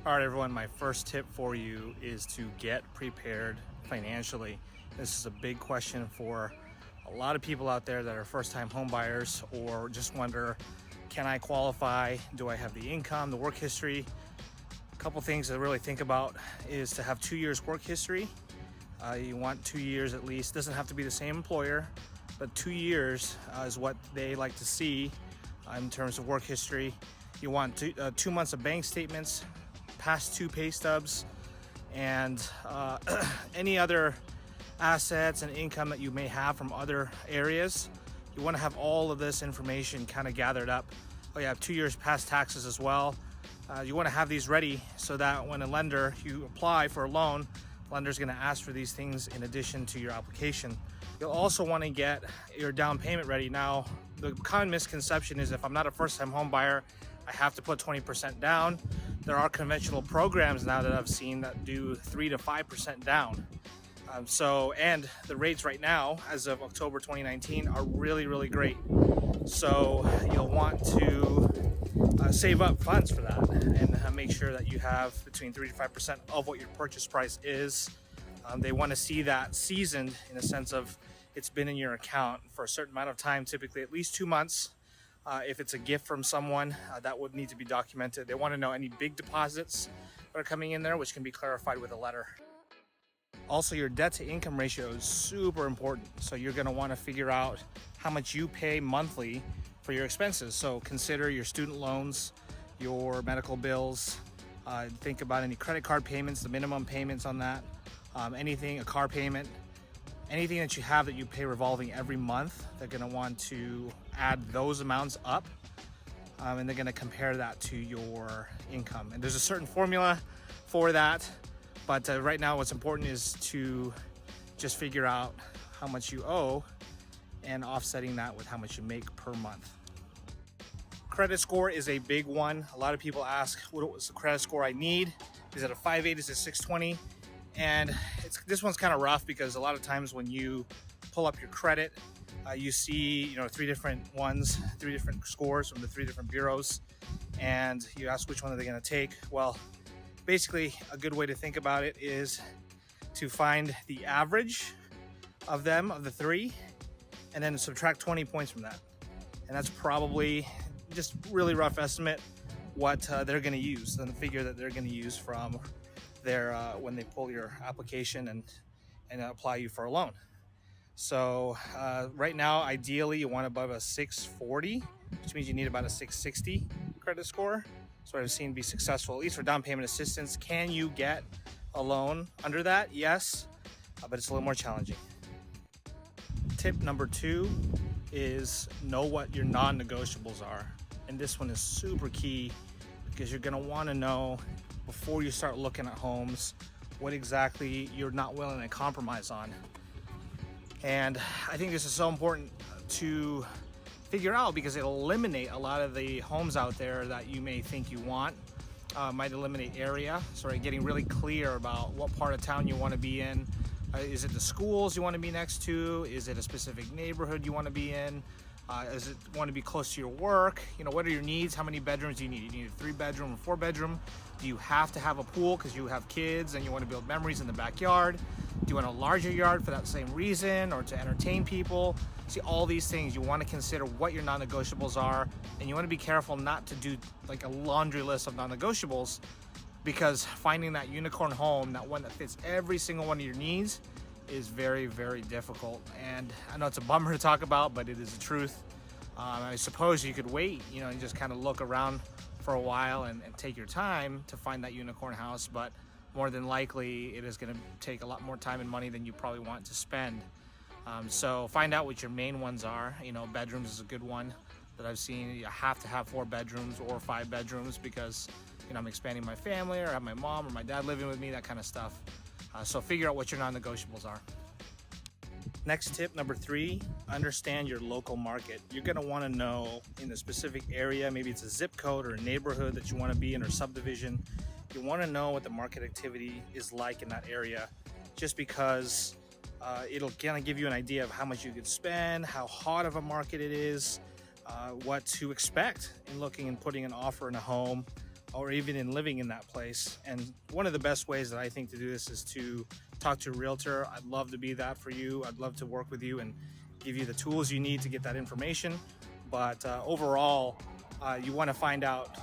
All right, everyone, my first tip for you is to get prepared financially. This is a big question for a lot of people out there that are first-time home buyers or just wonder, can I qualify? Do I have the income, the work history? A couple things to really think about is to have 2 years work history. You want 2 years at least. Doesn't have to be the same employer, but 2 years is what they like to see in terms of work history. You want 2 months of bank statements, past 2 pay stubs, and any other assets and income that you may have from other areas. You want to have all of this information kind of gathered up. Oh, you have 2 years past taxes as well. You want to have these ready so that when you apply for a loan, lender's going to ask for these things in addition to your application. You'll also want to get your down payment ready. Now, the common misconception is if I'm not a first-time home buyer, I have to put 20% down. There are conventional programs now that I've seen that do 3 to 5% down. And the rates right now, as of October 2019, are really, really great. So you'll want to save up funds for that and make sure that you have between 3 to 5% of what your purchase price is. They want to see that seasoned in the sense of it's been in your account for a certain amount of time, typically at least 2 months. If it's a gift from someone, that would need to be documented. They want to know any big deposits that are coming in there, which can be clarified with a letter. Also, your debt to income ratio is super important. So you're going to want to figure out how much you pay monthly for your expenses. So consider your student loans, your medical bills, think about any credit card payments, the minimum payments on that, anything, a car payment, anything that you have that you pay revolving every month. They're going to want to add those amounts up, and they're going to compare that to your income. And there's a certain formula for that, but right now what's important is to just figure out how much you owe and offsetting that with how much you make per month. Credit score is a big one. A lot of people ask, what was the credit score I need? Is it a 580? Is it 620? And this one's kind of rough because a lot of times when you pull up your credit, you see 3 different scores from the 3 different bureaus, and you ask which one are they going to take. Well, basically a good way to think about it is to find the average of the 3, and then subtract 20 points from that. And that's probably just really rough estimate what they're going to use, the figure that they're going to use from their when they pull your application and apply you for a loan. So right now, ideally, you want above a 640, which means you need about a 660 credit score. So I've seen be successful, at least for down payment assistance. Can you get a loan under that? Yes, but it's a little more challenging. Tip number 2 is know what your non-negotiables are. And this one is super key because you're going to want to know before you start looking at homes what exactly you're not willing to compromise on. And I think this is so important to figure out because it'll eliminate a lot of the homes out there that you may think you want. Might eliminate area, so getting really clear about what part of town you want to be in. Is it the schools you want to be next to? Is it a specific neighborhood you want to be in? Is it want to be close to your work? What are your needs? How many bedrooms do you need? You need a 3-bedroom or 4-bedroom? Do you have to have a pool because you have kids and you want to build memories in the backyard? Do you want a larger yard for that same reason or to entertain people? See, all these things, you want to consider what your non-negotiables are, and you want to be careful not to do like a laundry list of non-negotiables, because finding that unicorn home, that one that fits every single one of your needs, is very, very difficult. And I know it's a bummer to talk about, but it is the truth. I suppose you could wait, and just kind of look around for a while and take your time to find that unicorn house, but more than likely it is going to take a lot more time and money than you probably want to spend. So find out what your main ones are. Bedrooms is a good one that I've seen. You have to have 4 bedrooms or 5 bedrooms because I'm expanding my family, or I have my mom or my dad living with me, that kind of stuff. So figure out what your non-negotiables are. Next tip, number 3, understand your local market. You're going to want to know in the specific area, maybe it's a zip code or a neighborhood that you want to be in, or subdivision. You want to know what the market activity is like in that area, just because it'll kind of give you an idea of how much you could spend, how hot of a market it is, what to expect in looking and putting an offer in a home. or even in living in that place. And one of the best ways that I think to do this is to talk to a realtor. I'd love to be that for you. I'd love to work with you and give you the tools you need to get that information. But overall, you want to find out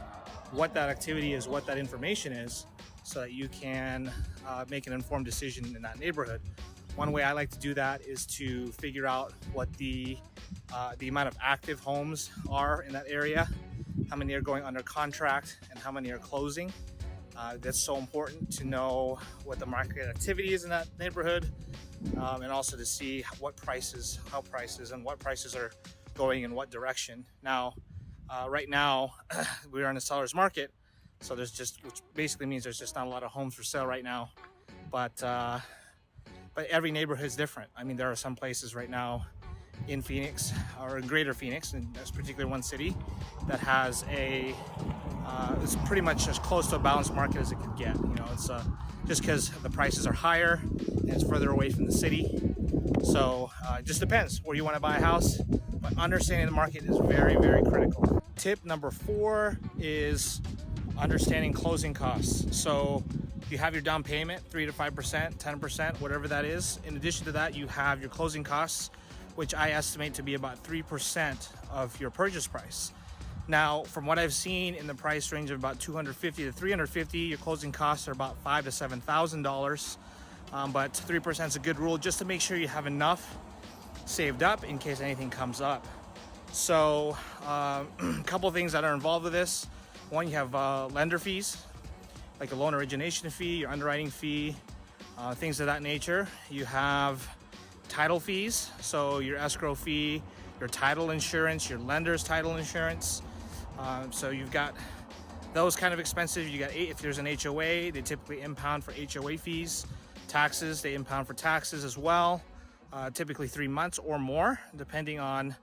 what that activity is, what that information is, so that you can make an informed decision in that neighborhood. One way I like to do that is to figure out what the amount of active homes are in that area, how many are going under contract, and how many are closing. That's so important to know what the market activity is in that neighborhood, and also to see how priprices and what prices are going in what direction. Now, right now, we're in a seller's market, so which basically means there's just not a lot of homes for sale right now. But every neighborhood is different. I mean, there are some places right now in Phoenix, or in greater Phoenix, and that's particularly one city, that has it's pretty much as close to a balanced market as it could get. You know, it's just because the prices are higher and it's further away from the city. So it just depends where you want to buy a house, but understanding the market is very, very critical. Tip number 4 is understanding closing costs. So you have your down payment, 3 to 5%, 10%, whatever that is. In addition to that, you have your closing costs, which I estimate to be about 3% of your purchase price. Now, from what I've seen in the price range of about $250 to $350, your closing costs are about $5,000 to $7,000. But 3% is a good rule, just to make sure you have enough saved up in case anything comes up. So a couple of things that are involved with this. One, you have lender fees, like a loan origination fee, your underwriting fee, things of that nature. You have title fees, so your escrow fee, your title insurance, your lender's title insurance. So you've got those kind of expenses. You got if there's an HOA, they typically impound for HOA fees. Taxes, they impound for taxes as well. Typically 3 months or more, depending on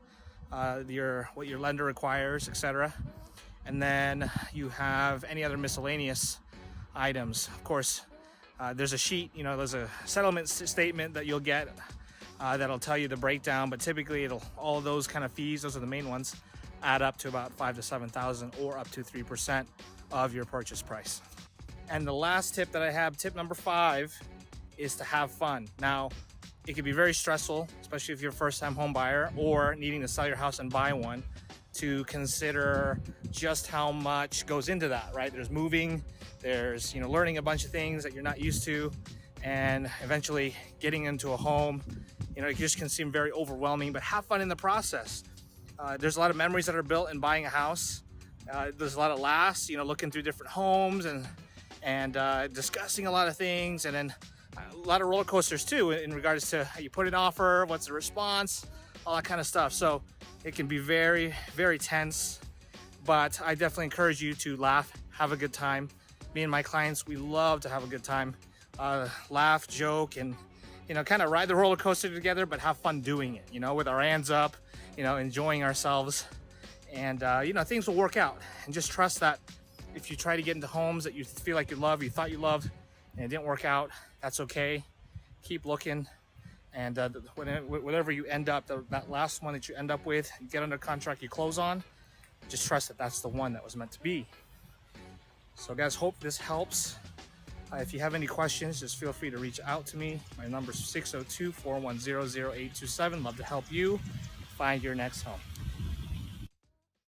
what your lender requires, etc. And then you have any other miscellaneous items. Of course, there's a sheet, there's a settlement statement that you'll get that'll tell you the breakdown, but typically all of those kind of fees, those are the main ones, add up to about $5,000 to $7,000, or up to 3% of your purchase price. And the last tip that I have, tip number 5, is to have fun. Now, it can be very stressful, especially if you're a first-time home buyer or needing to sell your house and buy one, to consider just how much goes into that, right? There's moving, there's learning a bunch of things that you're not used to, and eventually getting into a home. It just can seem very overwhelming, but have fun in the process. There's a lot of memories that are built in buying a house. There's a lot of laughs, looking through different homes and discussing a lot of things, and then a lot of roller coasters too, in regards to how you put an offer, what's the response, all that kind of stuff. So it can be very, very tense, but I definitely encourage you to laugh, have a good time. Me and my clients, we love to have a good time, laugh, joke, and kind of ride the roller coaster together, but have fun doing it, with our hands up, enjoying ourselves. And things will work out. And just trust that if you try to get into homes that you feel like you thought you loved, and it didn't work out, that's okay. Keep looking, and whatever you end up, that last one that you end up with, you get under contract, you close on, just trust that that's the one that was meant to be. So guys, hope this helps. If you have any questions, just feel free to reach out to me. My number is 602-410-0827. Love to help you find your next home.